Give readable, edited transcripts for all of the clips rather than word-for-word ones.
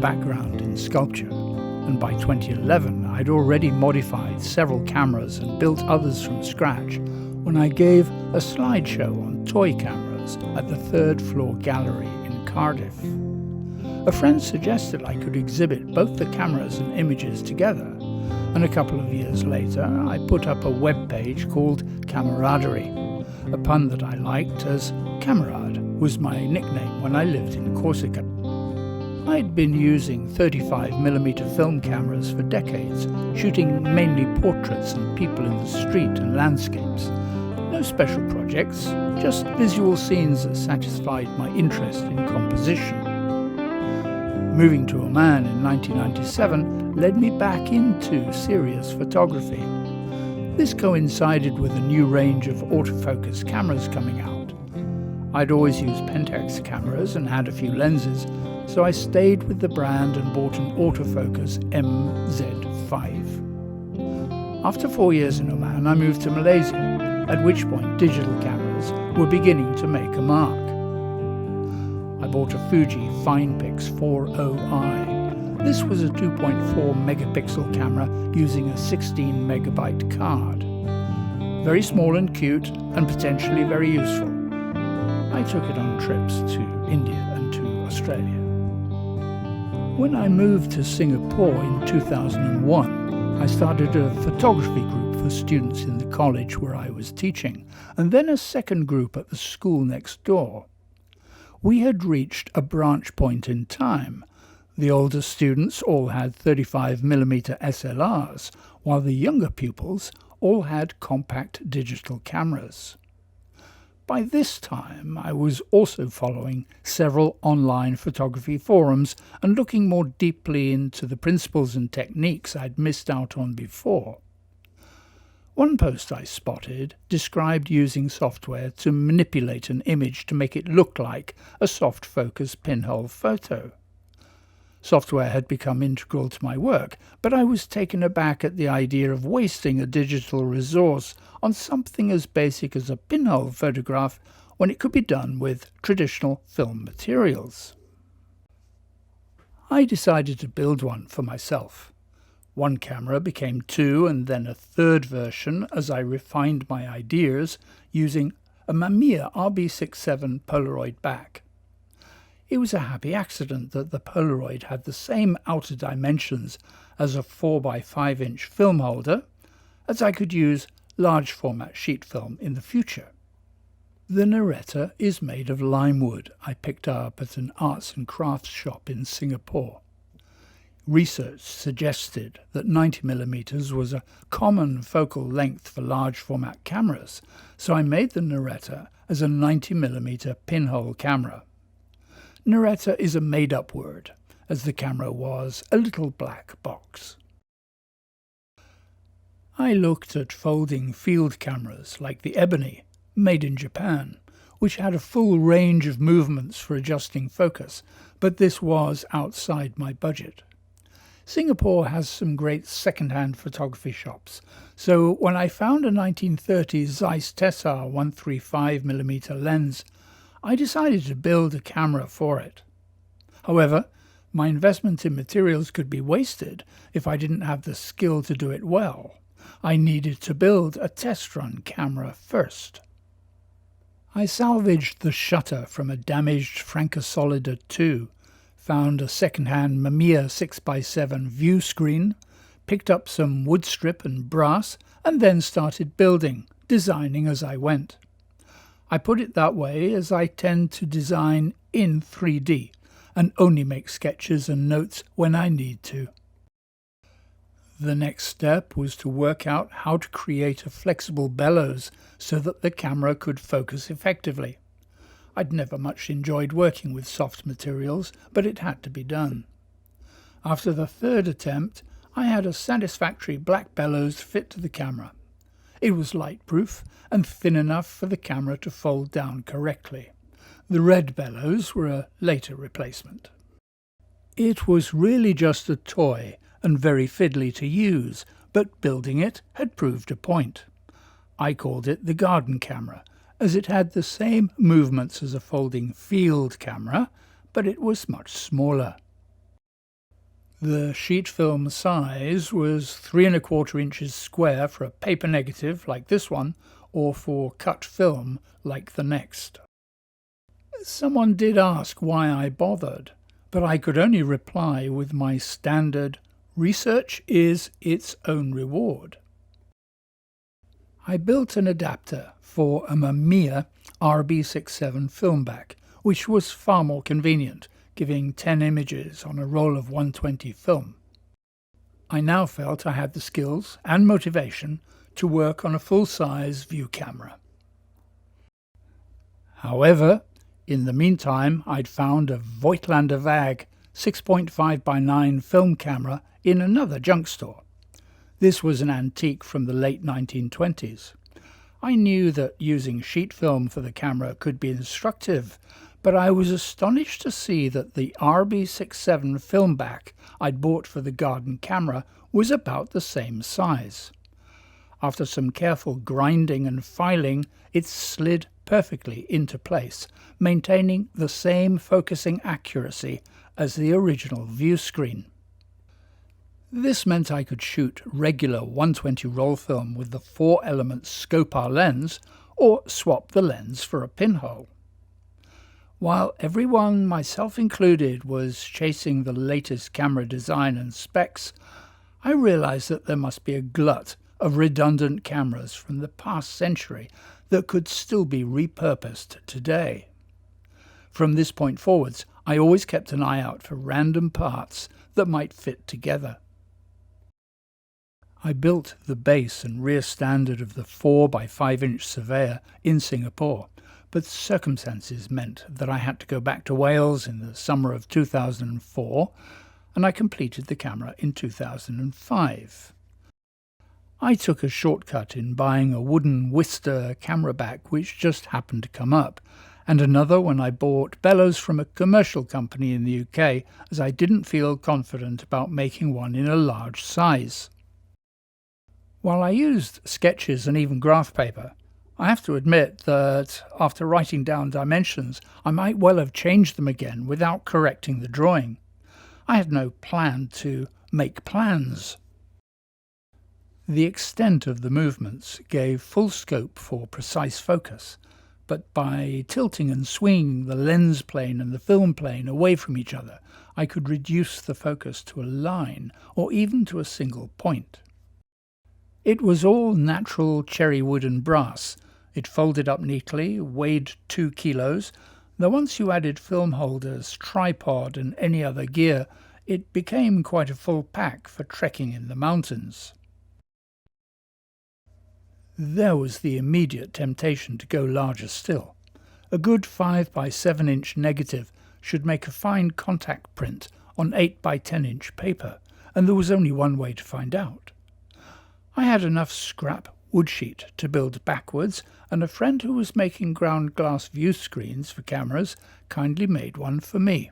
Background in sculpture, and by 2011 I'd already modified several cameras and built others from scratch when I gave a slideshow on toy cameras at the third floor gallery in Cardiff. A friend suggested I could exhibit both the cameras and images together, and a couple of years later I put up a web page called Cameraderie, a pun that I liked as Camarade was my nickname when I lived in Corsica. I'd been using 35mm film cameras for decades, shooting mainly portraits and people in the street and landscapes. No special projects, just visual scenes that satisfied my interest in composition. Moving to Oman in 1997 led me back into serious photography. This coincided with a new range of autofocus cameras coming out. I'd always used Pentax cameras and had a few lenses, so I stayed with the brand and bought an autofocus MZ5. After 4 years in Oman, I moved to Malaysia, at which point digital cameras were beginning to make a mark. I bought a Fuji Finepix 40i. This was a 2.4 megapixel camera using a 16 megabyte card. Very small and cute, and potentially very useful. I took it on trips to India and to Australia. When I moved to Singapore in 2001, I started a photography group for students in the college where I was teaching, and then a second group at the school next door. We had reached a branch point in time. The older students all had 35mm SLRs, while the younger pupils all had compact digital cameras. By this time, I was also following several online photography forums and looking more deeply into the principles and techniques I'd missed out on before. One post I spotted described using software to manipulate an image to make it look like a soft focus pinhole photo. Software had become integral to my work, but I was taken aback at the idea of wasting a digital resource on something as basic as a pinhole photograph when it could be done with traditional film materials. I decided to build one for myself. One camera became two and then a third version as I refined my ideas using a Mamiya RB67 Polaroid back. It was a happy accident that the Polaroid had the same outer dimensions as a 4x5-inch film holder, as I could use large format sheet film in the future. The Naretta is made of lime wood I picked up at an arts and crafts shop in Singapore. Research suggested that 90mm was a common focal length for large format cameras, so I made the Naretta as a 90mm pinhole camera. Naretta is a made-up word, as the camera was a little black box. I looked at folding field cameras like the Ebony, made in Japan, which had a full range of movements for adjusting focus, but this was outside my budget. Singapore has some great second-hand photography shops, so when I found a 1930s Zeiss Tessar 135mm lens, I decided to build a camera for it. However, my investment in materials could be wasted if I didn't have the skill to do it well. I needed to build a test-run camera first. I salvaged the shutter from a damaged Francosolida 2, found a second-hand Mamiya 6x7 view screen, picked up some wood strip and brass, and then started building, designing as I went. I put it that way as I tend to design in 3D and only make sketches and notes when I need to. The next step was to work out how to create a flexible bellows so that the camera could focus effectively. I'd never much enjoyed working with soft materials, but it had to be done. After the third attempt, I had a satisfactory black bellows fit to the camera. It was light-proof and thin enough for the camera to fold down correctly. The red bellows were a later replacement. It was really just a toy and very fiddly to use, but building it had proved a point. I called it the garden camera, as it had the same movements as a folding field camera, but it was much smaller. The sheet film size was 3 1/4 inches square for a paper negative like this one, or for cut film like the next. Someone did ask why I bothered, but I could only reply with my standard, research is its own reward. I built an adapter for a Mamiya RB67 film back, which was far more convenient, giving 10 images on a roll of 120 film. I now felt I had the skills and motivation to work on a full-size view camera. However, in the meantime, I'd found a Voigtlander VAG 6.5x9 film camera in another junk store. This was an antique from the late 1920s. I knew that using sheet film for the camera could be instructive, but I was astonished to see that the RB67 film back I'd bought for the garden camera was about the same size. After some careful grinding and filing, it slid perfectly into place, maintaining the same focusing accuracy as the original view screen. This meant I could shoot regular 120 roll film with the 4-element Scopar lens, or swap the lens for a pinhole. While everyone, myself included, was chasing the latest camera design and specs, I realized that there must be a glut of redundant cameras from the past century that could still be repurposed today. From this point forwards, I always kept an eye out for random parts that might fit together. I built the base and rear standard of the 4x5-inch Surveyor in Singapore, but circumstances meant that I had to go back to Wales in the summer of 2004, and I completed the camera in 2005. I took a shortcut in buying a wooden Worcester camera back which just happened to come up, and another when I bought Bellows from a commercial company in the UK, as I didn't feel confident about making one in a large size. While I used sketches and even graph paper, I have to admit that after writing down dimensions, I might well have changed them again without correcting the drawing. I had no plan to make plans. The extent of the movements gave full scope for precise focus, but by tilting and swinging the lens plane and the film plane away from each other, I could reduce the focus to a line or even to a single point. It was all natural cherry wood and brass. It folded up neatly, weighed 2 kilos, though once you added film holders, tripod and any other gear, it became quite a full pack for trekking in the mountains. There was the immediate temptation to go larger still. A good 5x7-inch negative should make a fine contact print on 8x10-inch paper, and there was only one way to find out. I had enough scrap wood sheet to build backwards, and a friend who was making ground glass view screens for cameras kindly made one for me.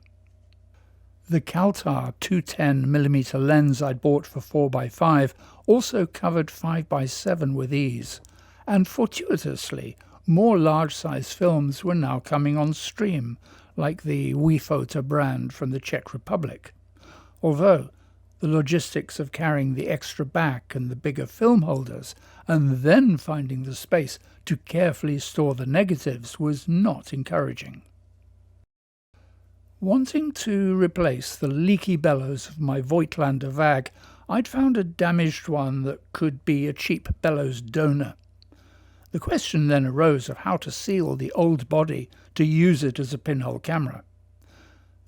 The Caltar 210mm lens I'd bought for 4x5 also covered 5x7 with ease, and fortuitously more large-size films were now coming on stream, like the WePhoto brand from the Czech Republic, although the logistics of carrying the extra back and the bigger film holders, and then finding the space to carefully store the negatives, was not encouraging. Wanting to replace the leaky bellows of my Voigtlander VAG, I'd found a damaged one that could be a cheap bellows donor. The question then arose of how to seal the old body to use it as a pinhole camera.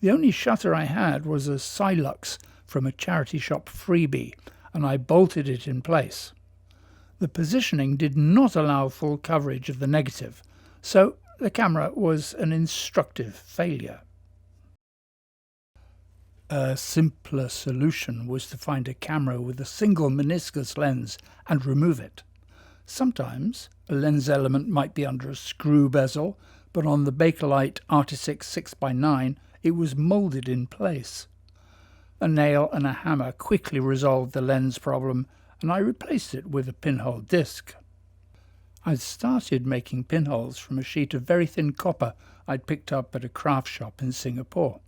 The only shutter I had was a Silux from a charity shop freebie, and I bolted it in place. The positioning did not allow full coverage of the negative, so the camera was an instructive failure. A simpler solution was to find a camera with a single meniscus lens and remove it. Sometimes a lens element might be under a screw bezel, but on the Bakelite Artistic 6x9 it was moulded in place. A nail and a hammer quickly resolved the lens problem, and I replaced it with a pinhole disc. I'd started making pinholes from a sheet of very thin copper I'd picked up at a craft shop in Singapore.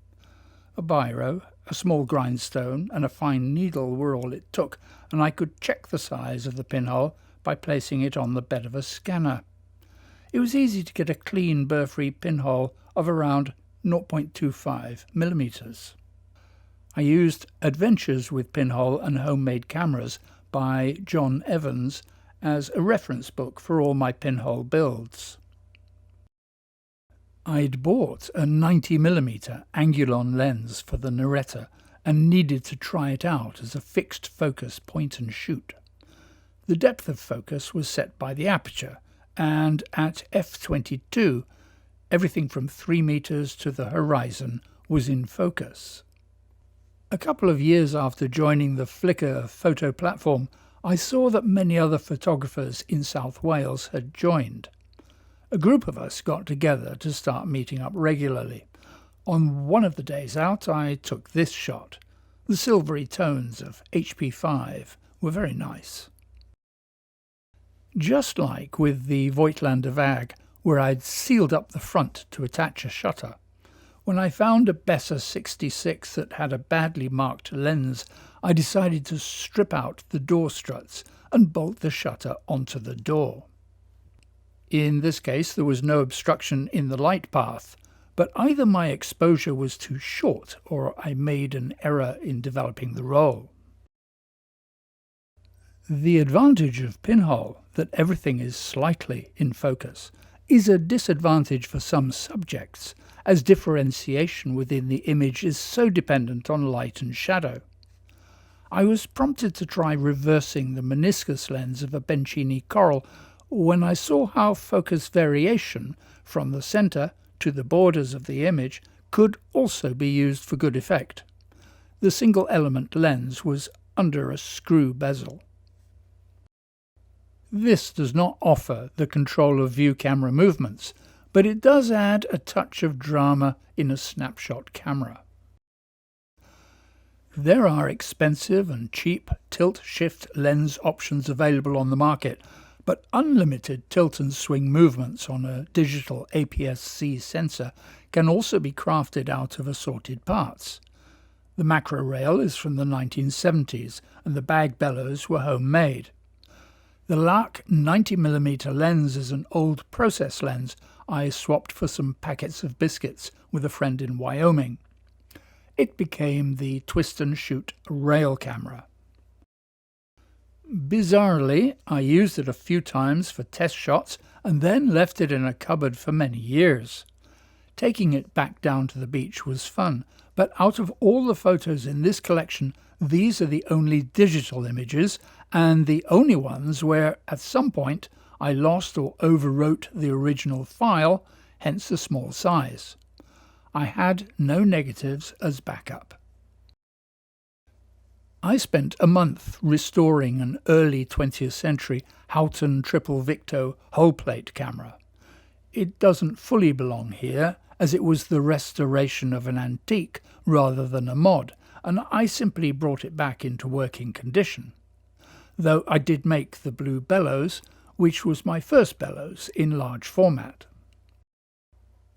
A biro, a small grindstone, and a fine needle were all it took, and I could check the size of the pinhole by placing it on the bed of a scanner. It was easy to get a clean burr-free pinhole of around 0.25 millimeters. I used Adventures with Pinhole and Homemade Cameras by John Evans as a reference book for all my pinhole builds. I'd bought a 90mm Angulon lens for the Naretta and needed to try it out as a fixed focus point and shoot. The depth of focus was set by the aperture, and at f/22, everything from 3 meters to the horizon was in focus. A couple of years after joining the Flickr photo platform, I saw that many other photographers in South Wales had joined. A group of us got together to start meeting up regularly. On one of the days out, I took this shot. The silvery tones of HP5 were very nice. Just like with the Voigtlander VAG, where I'd sealed up the front to attach a shutter, when I found a Bessa 66 that had a badly marked lens, I decided to strip out the door struts and bolt the shutter onto the door. In this case, there was no obstruction in the light path, but either my exposure was too short or I made an error in developing the roll. The advantage of Pinhole, that everything is slightly in focus, is a disadvantage for some subjects, as differentiation within the image is so dependent on light and shadow. I was prompted to try reversing the meniscus lens of a Bencini coral when I saw how focus variation from the centre to the borders of the image could also be used for good effect. The single element lens was under a screw bezel. This does not offer the control of view camera movements, but it does add a touch of drama in a snapshot camera. There are expensive and cheap tilt-shift lens options available on the market, but unlimited tilt and swing movements on a digital APS-C sensor can also be crafted out of assorted parts. The macro rail is from the 1970s, and the bag bellows were homemade. The Lark 90mm lens is an old process lens I swapped for some packets of biscuits with a friend in Wyoming. It became the twist and shoot rail camera. Bizarrely, I used it a few times for test shots and then left it in a cupboard for many years. Taking it back down to the beach was fun, but out of all the photos in this collection, these are the only digital images and the only ones where, at some point, I lost or overwrote the original file, hence the small size. I had no negatives as backup. I spent a month restoring an early 20th century Houghton Triple Victo whole plate camera. It doesn't fully belong here, as it was the restoration of an antique rather than a mod, and I simply brought it back into working condition. Though I did make the blue Bellows, which was my first Bellows in large format.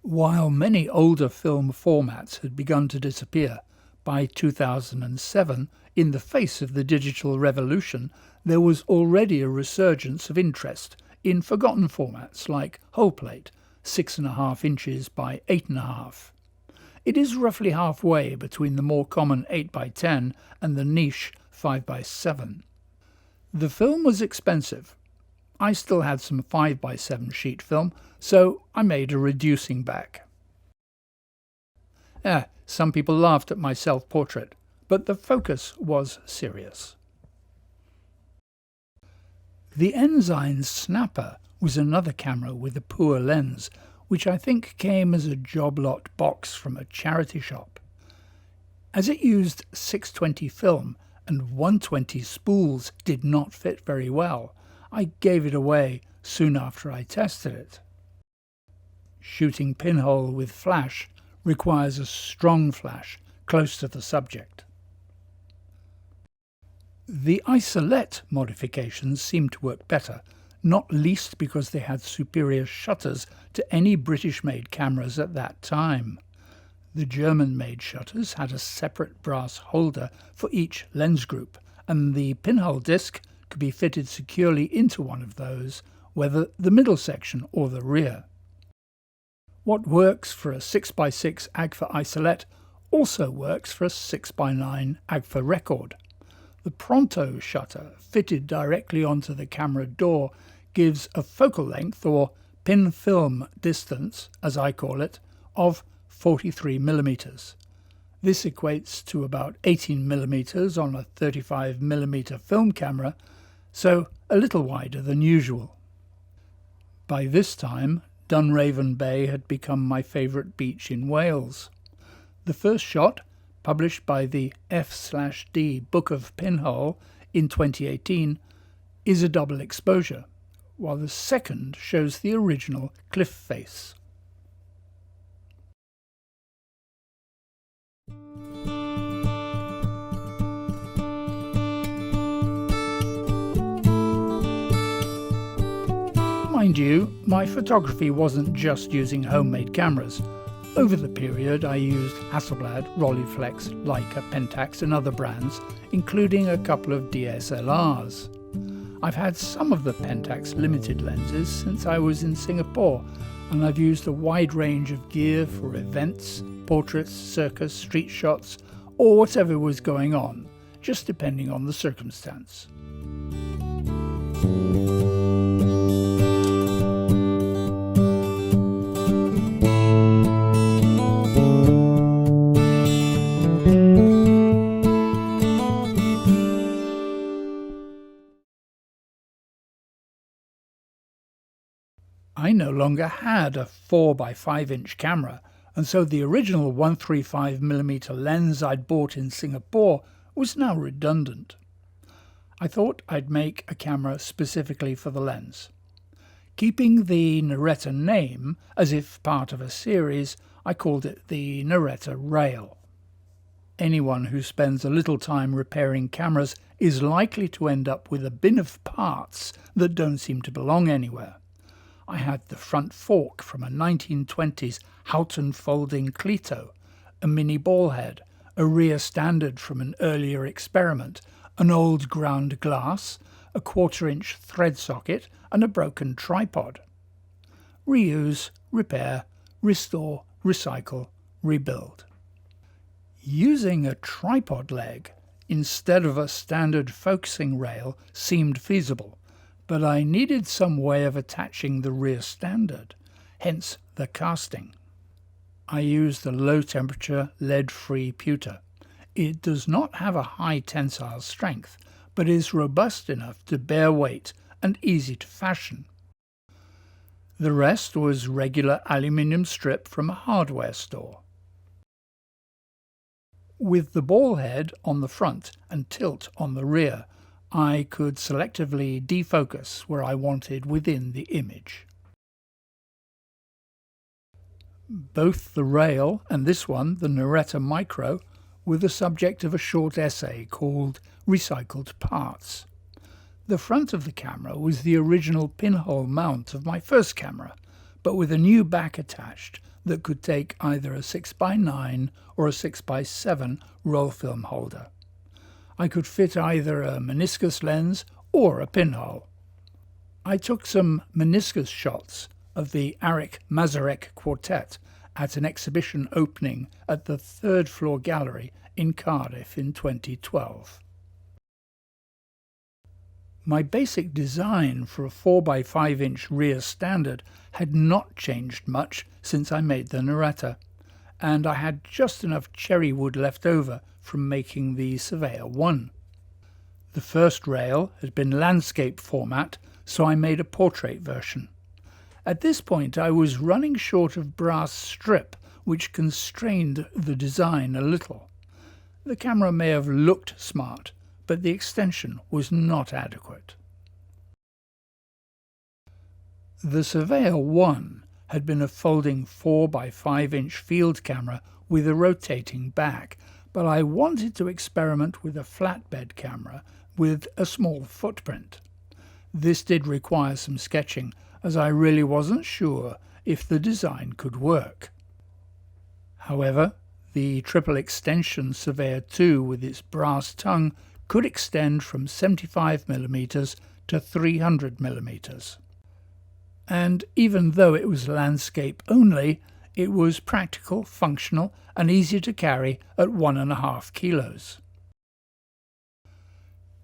While many older film formats had begun to disappear, by 2007, in the face of the digital revolution, there was already a resurgence of interest in forgotten formats like whole plate, 6.5 inches by 8.5. It is roughly halfway between the more common 8x10 and the niche 5x7. The film was expensive. I still had some 5x7 sheet film, so I made a reducing back. Some people laughed at my self-portrait, but the focus was serious. The Ensign Snapper was another camera with a poor lens, which I think came as a job lot box from a charity shop. As it used 620 film and 120 spools did not fit very well, I gave it away soon after I tested it. Shooting pinhole with flash requires a strong flash close to the subject. The isolette modifications seemed to work better, not least because they had superior shutters to any British-made cameras at that time. The German-made shutters had a separate brass holder for each lens group, and the pinhole disc could be fitted securely into one of those, whether the middle section or the rear. What works for a 6x6 Agfa isolette also works for a 6x9 Agfa record. The Pronto shutter fitted directly onto the camera door gives a focal length, or pin film distance as I call it, of 43 mm. This equates to about 18 mm on a 35 mm film camera, so a little wider than usual. By this time, Dunraven Bay had become my favourite beach in Wales. The first shot, published by the F/D Book of Pinhole in 2018, is a double exposure, while the second shows the original cliff face. Mind you, my photography wasn't just using homemade cameras. Over the period I used Hasselblad, Rolleiflex, Leica, Pentax and other brands, including a couple of DSLRs. I've had some of the Pentax limited lenses since I was in Singapore, and I've used a wide range of gear for events, portraits, circus, street shots, or whatever was going on, just depending on the circumstance. I no longer had a 4x5" camera, and so the original 135mm lens I'd bought in Singapore was now redundant. I thought I'd make a camera specifically for the lens. Keeping the Naretta name as if part of a series, I called it the Naretta Rail. Anyone who spends a little time repairing cameras is likely to end up with a bin of parts that don't seem to belong anywhere. I had the front fork from a 1920s Houghton folding Cleto, a mini ball head, a rear standard from an earlier experiment, an old ground glass, a 1/4" thread socket and a broken tripod. Reuse, repair, restore, recycle, rebuild. Using a tripod leg instead of a standard focusing rail seemed feasible, but I needed some way of attaching the rear standard, hence the casting. I used a low-temperature, lead-free pewter. It does not have a high tensile strength, but is robust enough to bear weight and easy to fashion. The rest was regular aluminium strip from a hardware store. With the ball head on the front and tilt on the rear, I could selectively defocus where I wanted within the image. Both the rail and this one, the Naretta Micro, were the subject of a short essay called Recycled Parts. The front of the camera was the original pinhole mount of my first camera, but with a new back attached that could take either a 6x9 or a 6x7 roll film holder. I could fit either a Meniscus Lens or a pinhole. I took some meniscus shots of the Arik Mazarek Quartet at an exhibition opening at the third floor gallery in Cardiff in 2012. My basic design for a 4x5" rear standard had not changed much since I made the Naretta, and I had just enough cherry wood left over from making the Surveyor 1. The first rail had been landscape format, so I made a portrait version. At this point I was running short of brass strip, which constrained the design a little. The camera may have looked smart, but the extension was not adequate. The Surveyor 1 had been a folding 4 by 5 inch field camera with a rotating back, but I wanted to experiment with a flatbed camera with a small footprint. This did require some sketching, as I really wasn't sure if the design could work. However, the triple extension Surveyor 2 with its brass tongue could extend from 75mm to 300mm. And even though it was landscape only, it was practical, functional, and easy to carry at 1.5 kilos.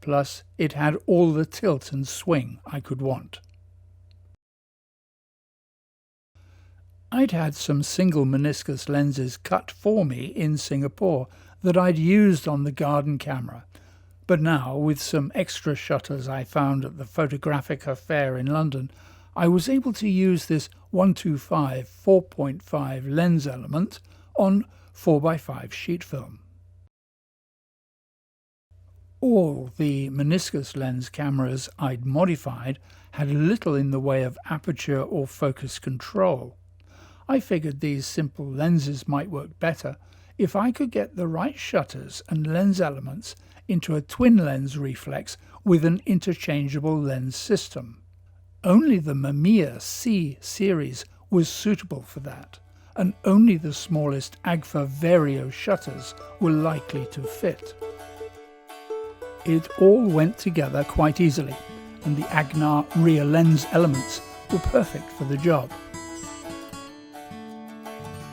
Plus, it had all the tilt and swing I could want. I'd had some single meniscus lenses cut for me in Singapore that I'd used on the garden camera, but now, with some extra shutters I found at the Photographica Fair in London, I was able to use this 125 4.5 lens element on 4x5 sheet film. All the Meniscus Lens cameras I'd modified had little in the way of aperture or focus control. I figured these simple lenses might work better if I could get the right shutters and lens elements into a twin lens reflex with an interchangeable lens system. Only the Mamiya C series was suitable for that, and only the smallest Agfa Vario shutters were likely to fit. It all went together quite easily, and the Agnar rear lens elements were perfect for the job.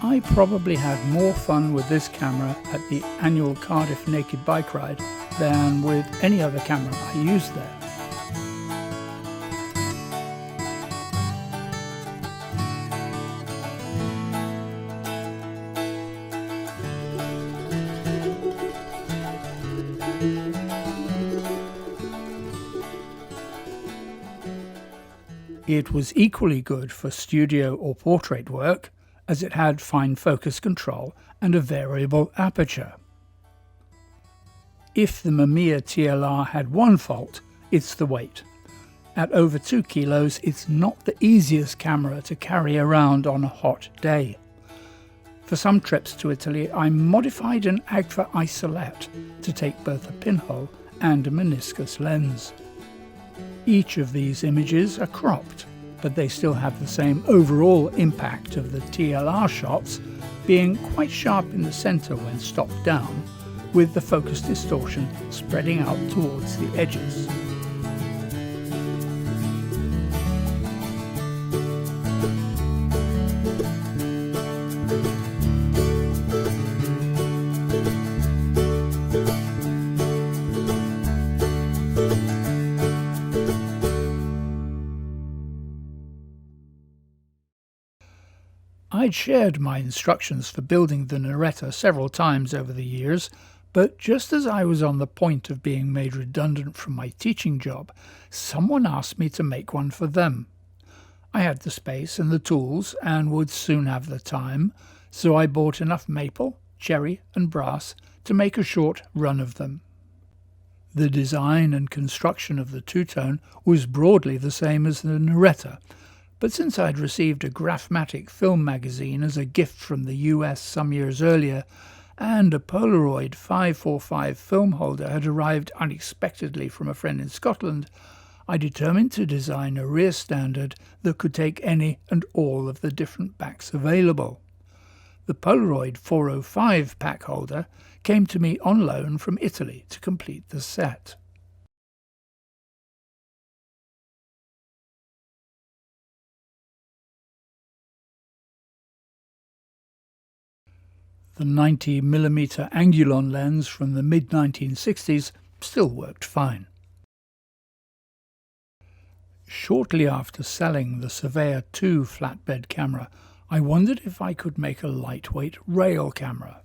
I probably had more fun with this camera at the annual Cardiff Naked Bike Ride than with any other camera I used there. It was equally good for studio or portrait work, as it had fine focus control and a variable aperture. If the Mamiya TLR had one fault, it's the weight. At over 2 kilos, it's not the easiest camera to carry around on a hot day. For some trips to Italy, I modified an Agfa isolette to take both a pinhole and a meniscus lens. Each of these images are cropped, but they still have the same overall impact of the TLR shots, being quite sharp in the center when stopped down, with the focus distortion spreading out towards the edges. I'd shared my instructions for building the Naretta several times over the years, but just as I was on the point of being made redundant from my teaching job, someone asked me to make one for them. I had the space and the tools and would soon have the time, so I bought enough maple, cherry and brass to make a short run of them. The design and construction of the two-tone was broadly the same as the Naretta, but since I'd received a Graphmatic film magazine as a gift from the US some years earlier, and a Polaroid 545 film holder had arrived unexpectedly from a friend in Scotland, I determined to design a rear standard that could take any and all of the different backs available. The Polaroid 405 pack holder came to me on loan from Italy to complete the set. The 90mm Angulon lens from the mid-1960s still worked fine. Shortly after selling the Surveyor 2 flatbed camera, I wondered if I could make a lightweight rail camera.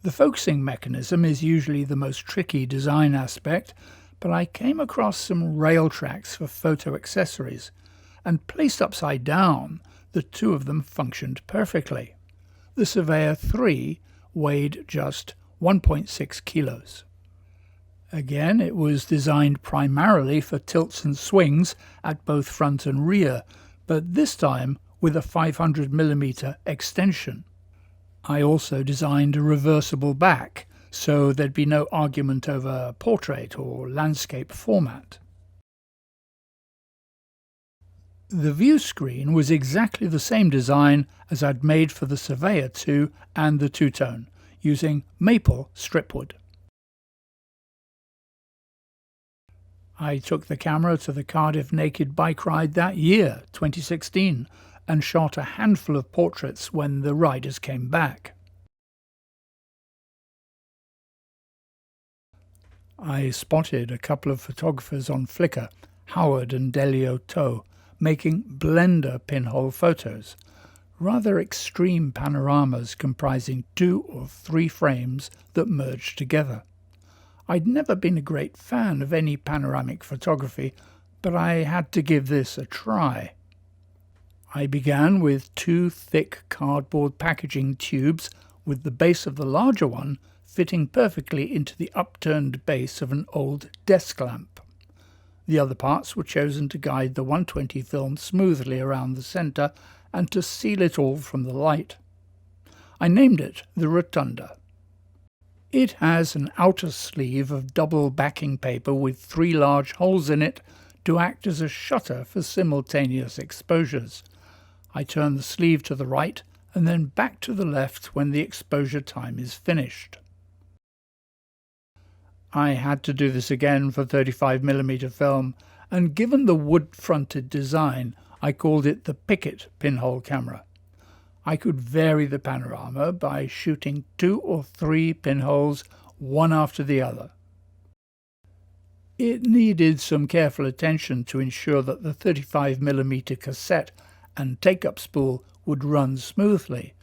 The focusing mechanism is usually the most tricky design aspect, but I came across some rail tracks for photo accessories, and placed upside down, the two of them functioned perfectly. The Surveyor 3 weighed just 1.6 kilos. Again, it was designed primarily for tilts and swings at both front and rear, but this time with a 500mm extension. I also designed a reversible back, so there'd be no argument over portrait or landscape format. The view screen was exactly the same design as I'd made for the Surveyor 2 and the two-tone, using maple stripwood. I took the camera to the Cardiff Naked Bike Ride that year, 2016, and shot a handful of portraits when the riders came back. I spotted a couple of photographers on Flickr, Howard and Delio Toe, making blender pinhole photos, rather extreme panoramas comprising 2 or 3 frames that merged together. I'd never been a great fan of any panoramic photography, but I had to give this a try. I began with 2 thick cardboard packaging tubes, with the base of the larger one fitting perfectly into the upturned base of an old desk lamp. The other parts were chosen to guide the 120 film smoothly around the centre and to seal it all from the light. I named it the Rotunda. It has an outer sleeve of double backing paper with 3 large holes in it to act as a shutter for simultaneous exposures. I turn the sleeve to the right and then back to the left when the exposure time is finished. I had to do this again for 35mm film, and given the wood-fronted design, I called it the Picket pinhole camera. I could vary the panorama by shooting 2 or 3 pinholes, one after the other. It needed some careful attention to ensure that the 35mm cassette and take-up spool would run smoothly,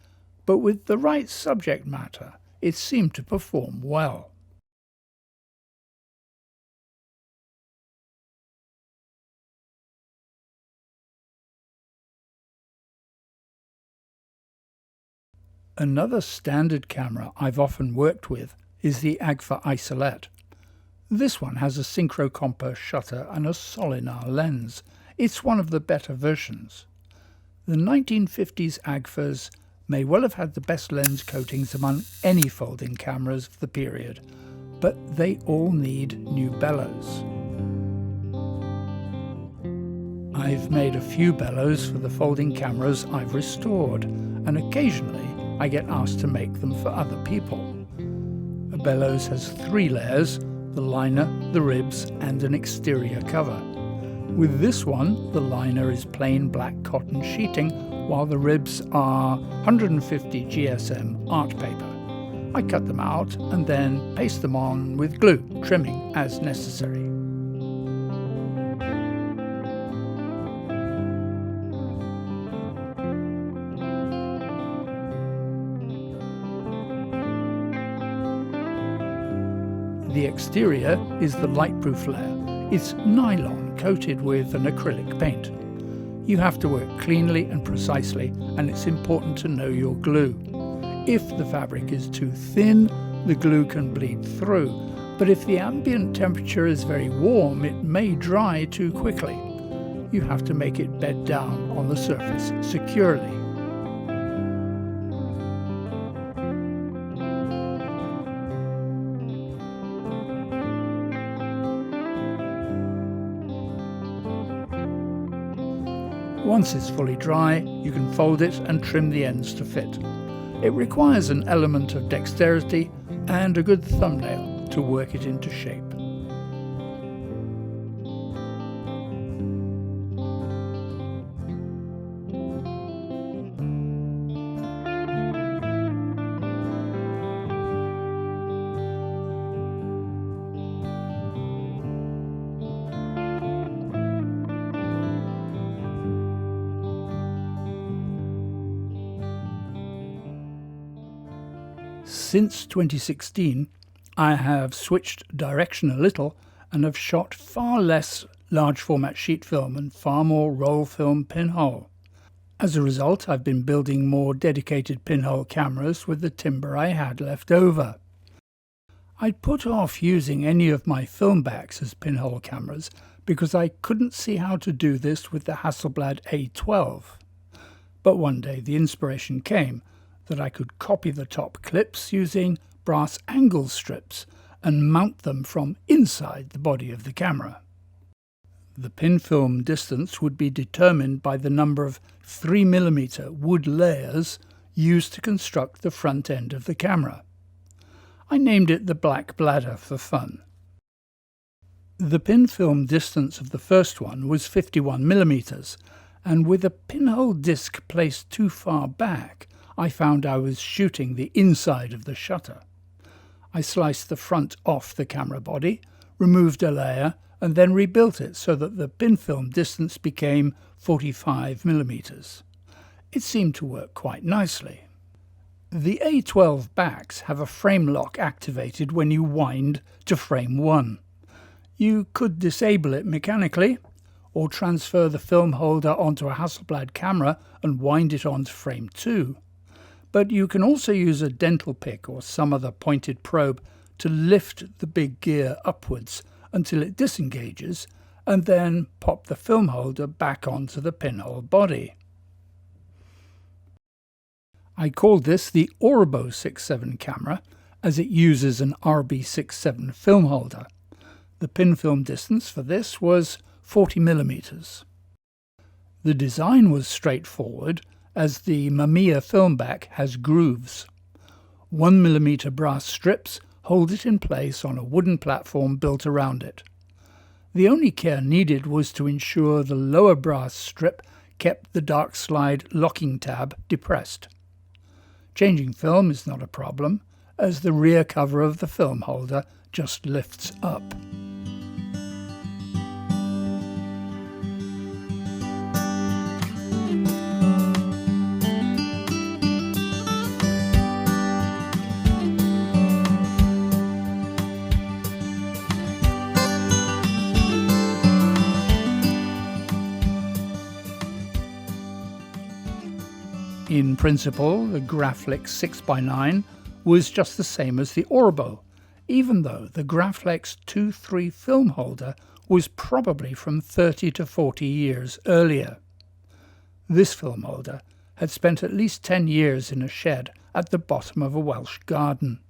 but with the right subject matter, it seemed to perform well. Another standard camera I've often worked with is the Agfa Isolette. This one has a synchro-compa shutter and a Solinar lens. It's one of the better versions. The 1950s Agfas may well have had the best lens coatings among any folding cameras of the period, but they all need new bellows. I've made a few bellows for the folding cameras I've restored, and occasionally I get asked to make them for other people. A bellows has 3 layers: the liner, the ribs, and an exterior cover. With this one, the liner is plain black cotton sheeting, while the ribs are 150 GSM art paper. I cut them out and then paste them on with glue, trimming as necessary. The exterior is the lightproof layer. It's nylon coated with an acrylic paint. You have to work cleanly and precisely, and it's important to know your glue. If the fabric is too thin, the glue can bleed through, but if the ambient temperature is very warm, it may dry too quickly. You have to make it bed down on the surface securely. Once it's fully dry, you can fold it and trim the ends to fit. It requires an element of dexterity and a good thumbnail to work it into shape. Since 2016, I have switched direction a little and have shot far less large format sheet film and far more roll film pinhole. As a result, I've been building more dedicated pinhole cameras with the timber I had left over. I'd put off using any of my film backs as pinhole cameras because I couldn't see how to do this with the Hasselblad A12. But one day the inspiration came that I could copy the top clips using brass angle strips and mount them from inside the body of the camera. The pin film distance would be determined by the number of 3mm wood layers used to construct the front end of the camera. I named it the Black Bladder for fun. The pin film distance of the first one was 51mm, and with a pinhole disc placed too far back, I found I was shooting the inside of the shutter. I sliced the front off the camera body, removed a layer, and then rebuilt it so that the pin film distance became 45mm. It seemed to work quite nicely. The A12 backs have a frame lock activated when you wind to frame 1. You could disable it mechanically, or transfer the film holder onto a Hasselblad camera and wind it onto frame 2. But you can also use a dental pick or some other pointed probe to lift the big gear upwards until it disengages, and then pop the film holder back onto the pinhole body. I called this the Oriboe 6.7 camera, as it uses an RB67 film holder. The pin film distance for this was 40mm. The design was straightforward, as the Mamiya film back has grooves. 1mm brass strips hold it in place on a wooden platform built around it. The only care needed was to ensure the lower brass strip kept the dark slide locking tab depressed. Changing film is not a problem, as the rear cover of the film holder just lifts up. In principle, the Graflex 6x9 was just the same as the Oriboe, even though the Graflex 2.3 film holder was probably from 30 to 40 years earlier. This film holder had spent at least 10 years in a shed at the bottom of a Welsh garden.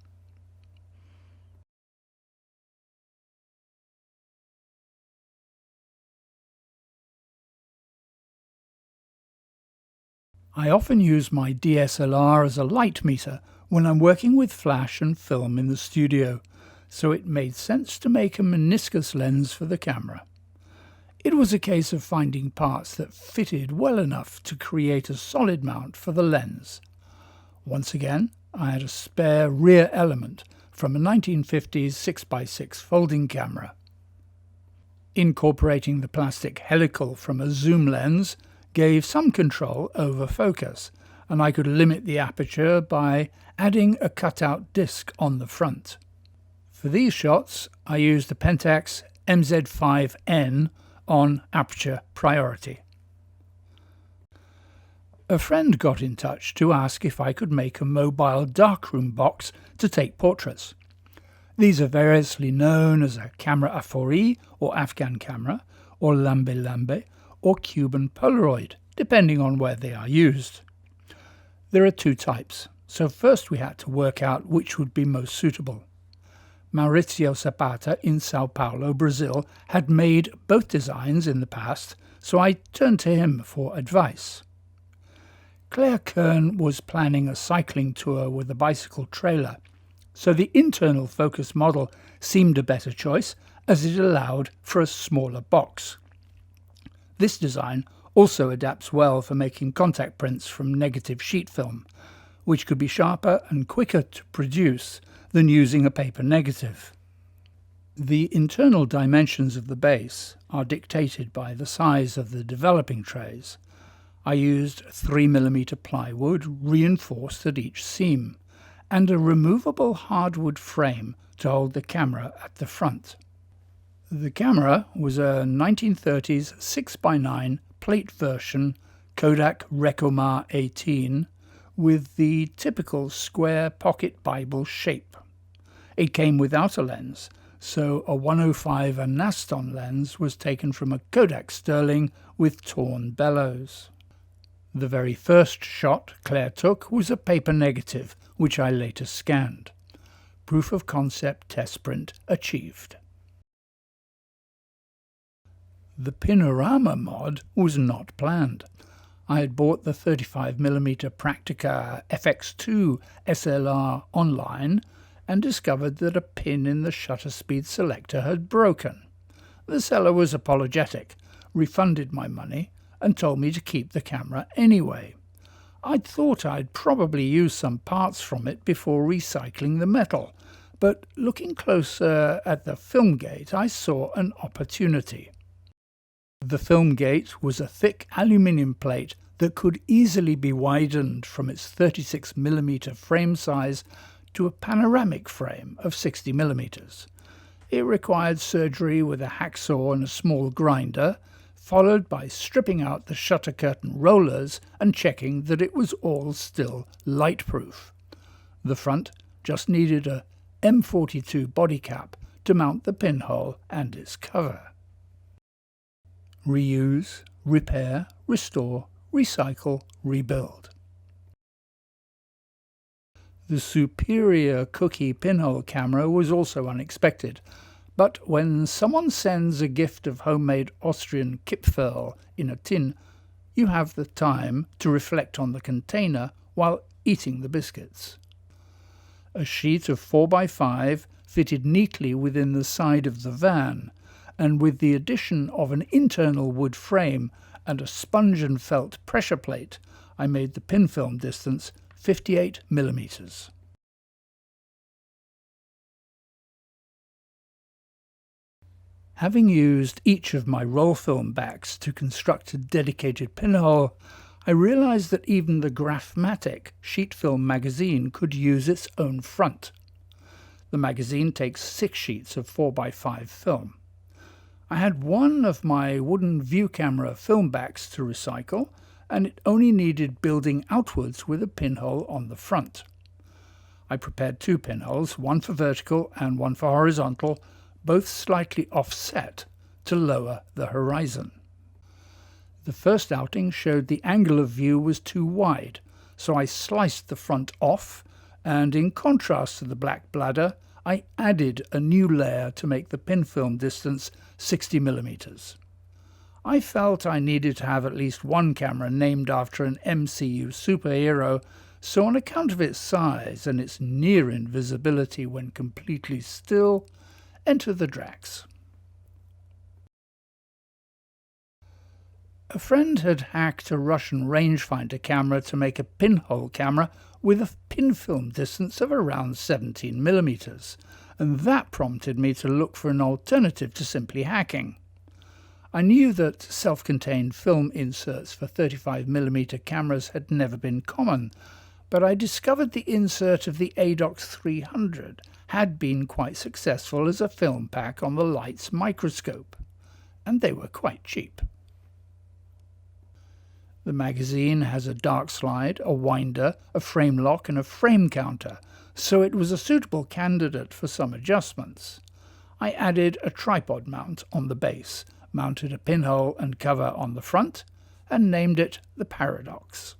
I often use my DSLR as a light meter when I'm working with flash and film in the studio, so it made sense to make a meniscus lens for the camera. It was a case of finding parts that fitted well enough to create a solid mount for the lens. Once again, I had a spare rear element from a 1950s 6x6 folding camera. Incorporating the plastic helical from a zoom lens gave some control over focus, and I could limit the aperture by adding a cutout disc on the front. For these shots, I used the Pentax MZ5N on aperture priority. A friend got in touch to ask if I could make a mobile darkroom box to take portraits. These are variously known as a camera aphorie or Afghan camera, or lambe lambe, or Cuban Polaroid, depending on where they are used. There are two types, so first we had to work out which would be most suitable. Maurizio Zapata in Sao Paulo, Brazil, had made both designs in the past, so I turned to him for advice. Claire Kern was planning a cycling tour with a bicycle trailer, so the internal focus model seemed a better choice as it allowed for a smaller box. This design also adapts well for making contact prints from negative sheet film, which could be sharper and quicker to produce than using a paper negative. The internal dimensions of the base are dictated by the size of the developing trays. I used 3mm plywood reinforced at each seam, and a removable hardwood frame to hold the camera at the front. The camera was a 1930s 6x9 plate version Kodak Recomar 18 with the typical square pocket Bible shape. It came without a lens, so a 105 Anaston lens was taken from a Kodak Sterling with torn bellows. The very first shot Claire took was a paper negative, which I later scanned. Proof of concept test print achieved. The Pinorama mod was not planned. I had bought the 35mm Praktica FX2 SLR online and discovered that a pin in the shutter speed selector had broken. The seller was apologetic, refunded my money, and told me to keep the camera anyway. I'd thought I'd probably use some parts from it before recycling the metal, but looking closer at the film gate, I saw an opportunity. The film gate was a thick aluminium plate that could easily be widened from its 36mm frame size to a panoramic frame of 60mm. It required surgery with a hacksaw and a small grinder, followed by stripping out the shutter curtain rollers and checking that it was all still light-proof. The front just needed a M42 body cap to mount the pinhole and its cover. Reuse, repair, restore, recycle, rebuild. The superior cookie pinhole camera was also unexpected, but when someone sends a gift of homemade Austrian Kipferl in a tin, you have the time to reflect on the container while eating the biscuits. A sheet of 4x5 fitted neatly within the side of the van, and with the addition of an internal wood frame and a sponge and felt pressure plate, I made the pin film distance 58mm. Having used each of my roll film backs to construct a dedicated pinhole, I realized that even the Graphmatic sheet film magazine could use its own front. The magazine takes 6 sheets of 4x5 film. I had one of my wooden view camera film backs to recycle, and it only needed building outwards with a pinhole on the front. I prepared 2 pinholes, one for vertical and one for horizontal, both slightly offset to lower the horizon. The first outing showed the angle of view was too wide, so I sliced the front off, and in contrast to the black bladder, I added a new layer to make the pin film distance 60mm. I felt I needed to have at least one camera named after an MCU superhero, so on account of its size and its near invisibility when completely still, enter the Drax. A friend had hacked a Russian rangefinder camera to make a pinhole camera with a pin film distance of around 17mm, and that prompted me to look for an alternative to simply hacking. I knew that self-contained film inserts for 35mm cameras had never been common, but I discovered the insert of the ADOX 300 had been quite successful as a film pack on the Leitz microscope, and they were quite cheap. The magazine has a dark slide, a winder, a frame lock and a frame counter, so it was a suitable candidate for some adjustments. I added a tripod mount on the base, mounted a pinhole and cover on the front, and named it the Paradox.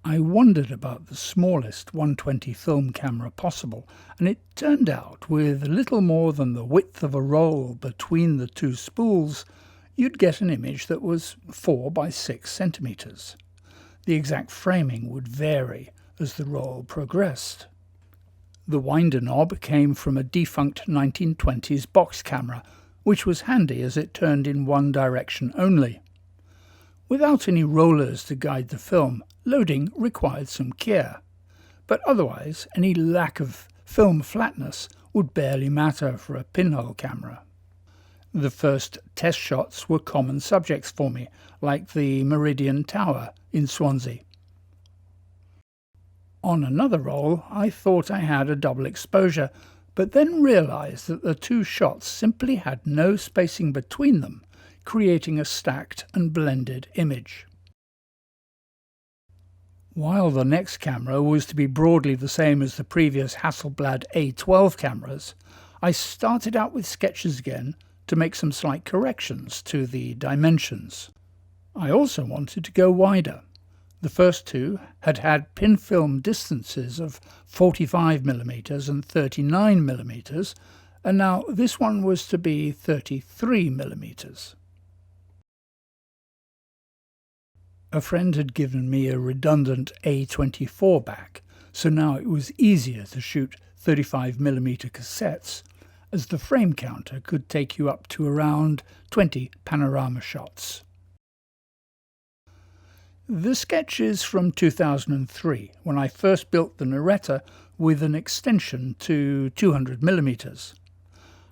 I wondered about the smallest 120 film camera possible, and it turned out with little more than the width of a roll between the 2 spools, you'd get an image that was 4 by 6 centimeters. The exact framing would vary as the roll progressed. The winder knob came from a defunct 1920s box camera, which was handy as it turned in one direction only. Without any rollers to guide the film, loading required some Kier, but otherwise any lack of film flatness would barely matter for a pinhole camera. The first test shots were common subjects for me, like the Meridian Tower in Swansea. On another roll, I thought I had a double exposure, but then realized that the two shots simply had no spacing between them, creating a stacked and blended image. While the next camera was to be broadly the same as the previous Hasselblad A12 cameras, I started out with sketches again to make some slight corrections to the dimensions. I also wanted to go wider. The first two had pin film distances of 45mm and 39mm, and now this one was to be 33mm. A friend had given me a redundant A24 back, so now it was easier to shoot 35mm cassettes, as the frame counter could take you up to around 20 panorama shots. The sketch is from 2003, when I first built the Naretta with an extension to 200mm.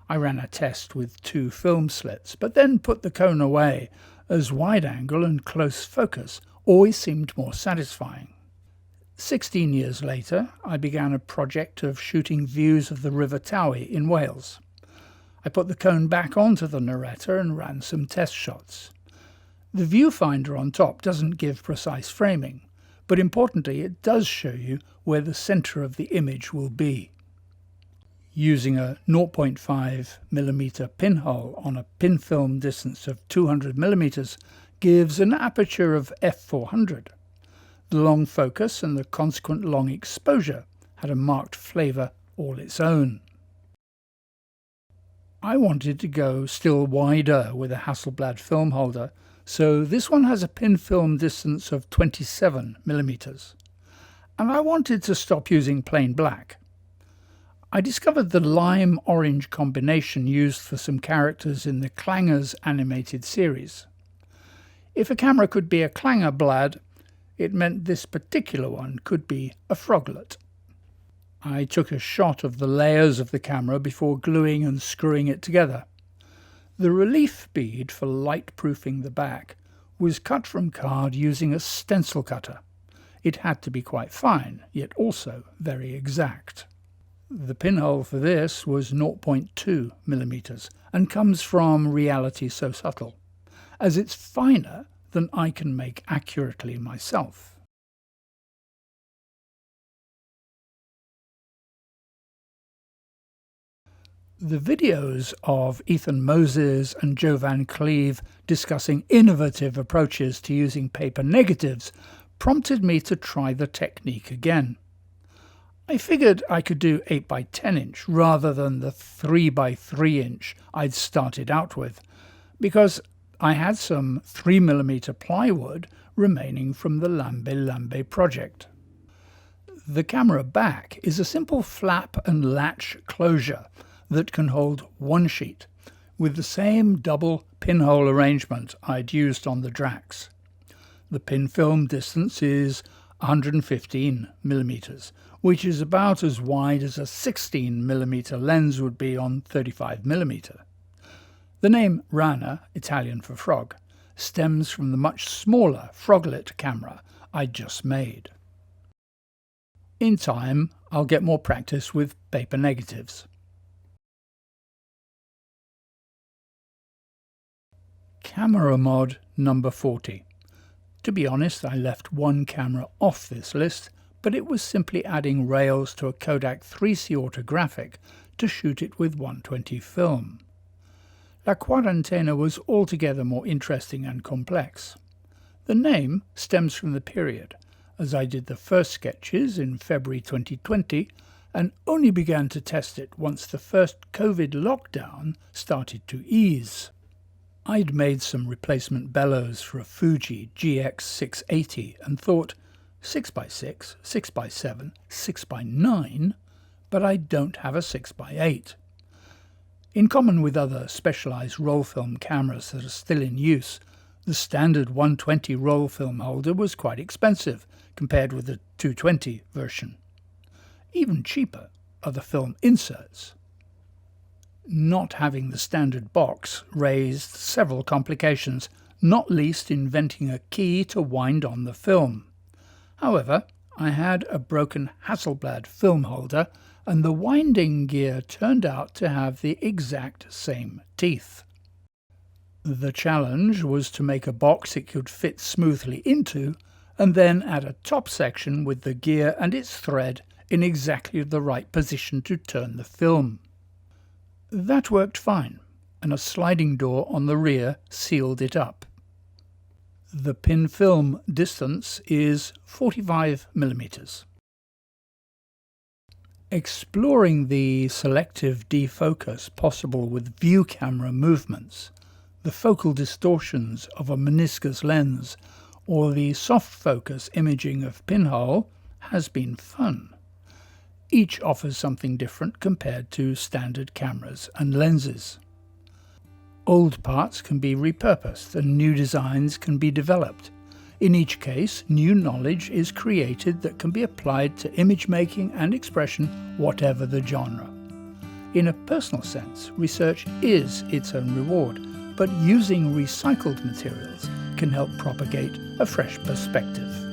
I ran a test with 2 film slits, but then put the cone away, as wide angle and close focus always seemed more satisfying. 16 years later, I began a project of shooting views of the River Towie in Wales. I put the cone back onto the Naretta and ran some test shots. The viewfinder on top doesn't give precise framing, but importantly it does show you where the centre of the image will be. Using a 0.5mm pinhole on a pin film distance of 200mm gives an aperture of f400. The long focus and the consequent long exposure had a marked flavour all its own. I wanted to go still wider with a Hasselblad film holder, so this one has a pin film distance of 27mm. And I wanted to stop using plain black. I discovered the lime-orange combination used for some characters in the Clangers animated series. If a camera could be a Clanger-blad, it meant this particular one could be a froglet. I took a shot of the layers of the camera before gluing and screwing it together. The relief bead for light-proofing the back was cut from card using a stencil cutter. It had to be quite fine, yet also very exact. The pinhole for this was 0.2mm and comes from Reality So Subtle, as it's finer than I can make accurately myself. The videos of Ethan Moses and Joe Van Cleve discussing innovative approaches to using paper negatives prompted me to try the technique again. I figured I could do 8x10" rather than the 3x3" I'd started out with, because I had some 3mm plywood remaining from the Lambe Lambe project. The camera back is a simple flap and latch closure that can hold one sheet, with the same double pinhole arrangement I'd used on the Drax. The pin film distance is 115mm, which is about as wide as a 16mm lens would be on 35mm. The name Rana, Italian for frog, stems from the much smaller froglet camera I'd just made. In time, I'll get more practice with paper negatives. Camera mod number 40. To be honest, I left one camera off this list, but it was simply adding rails to a Kodak 3C autographic to shoot it with 120 film. La Quarantena was altogether more interesting and complex. The name stems from the period, as I did the first sketches in February 2020 and only began to test it once the first COVID lockdown started to ease. I'd made some replacement bellows for a Fuji GX680 and thought 6x6, 6x7, 6x9, but I don't have a 6x8. In common with other specialised roll film cameras that are still in use, the standard 120 roll film holder was quite expensive compared with the 220 version. Even cheaper are the film inserts. Not having the standard box raised several complications, not least inventing a key to wind on the film. However, I had a broken Hasselblad film holder, and the winding gear turned out to have the exact same teeth. The challenge was to make a box it could fit smoothly into, and then add a top section with the gear and its thread in exactly the right position to turn the film. That worked fine, and a sliding door on the rear sealed it up. The pin film distance is 45 mm. Exploring the selective defocus possible with view camera movements, the focal distortions of a meniscus lens, or the soft focus imaging of Pinhole has been fun. Each offers something different compared to standard cameras and lenses. Old parts can be repurposed and new designs can be developed. In each case, new knowledge is created that can be applied to image making and expression, whatever the genre. In a personal sense, research is its own reward, but using recycled materials can help propagate a fresh perspective.